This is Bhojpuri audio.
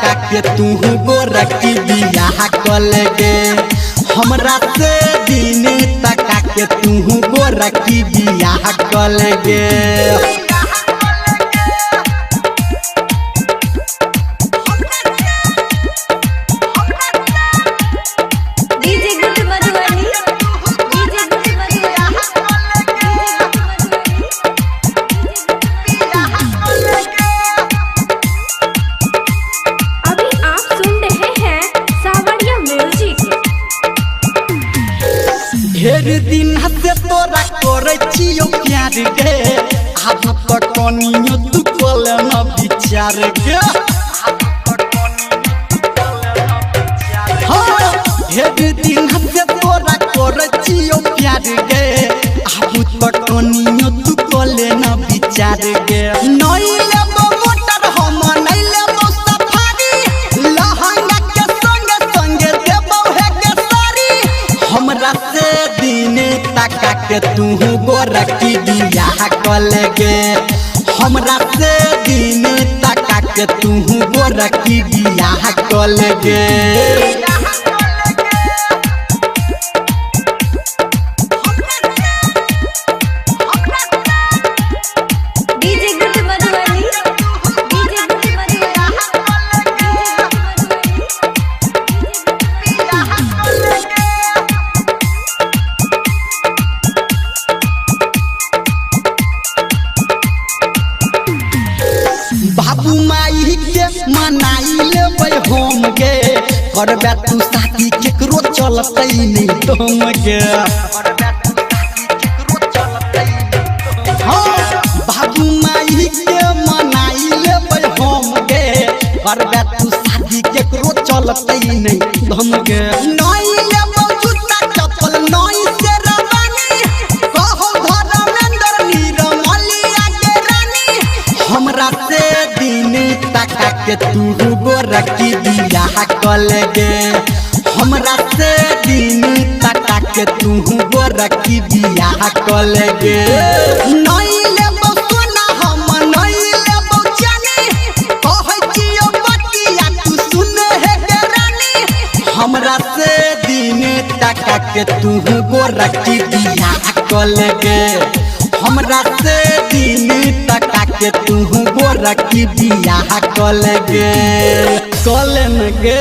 तका के तू गोरकी बियाह कल गे हमरा से दिन तका के तू गोरकी बियाह कल गे। ढेर दिन से तोरा करे छियो प्यार गे अब तक कनियो तू कल न विचार गे। ढेर दिन से तोरा करे छियो प्यार गे अब तक कनियो तू कल न विचार गे। नहीं लेबो मोटर हम नहीं लेबो सफारी लहंगा के संगे संगे देबो है के सारी हमरा से दिन तका के तू गोरकी बियाह कल गे हमरा से दिन तका के तू गोरकी बियाह कल गे। बाबू माई के मनाई लेबै हम गे करबे तू शादी केकरो चलतै नहीं तुम गे। बाबू माई के मनाई लेबै हम गे करबे तू शादी केकरो चलतै नहीं तुम गे। नहीं लेबो जूता चप्पल नहीं शेरवानी कहो धर्मेंद्र नीरमलिया के रानी हमरा से दिन तका के तू गोरकी बियाह कल गे हमरा से दिन तका के तू गोरकी बियाह कल गे। नहीं लेबो सोना हम नहीं लेबो जानी कहै छियो बतिया तू सुन हे गे रानी हमरा से दिन तका के तू गोरकी बियाह कल गे हमरा से दिन तका के तू गोरकी बियाह कल गे कल न गे।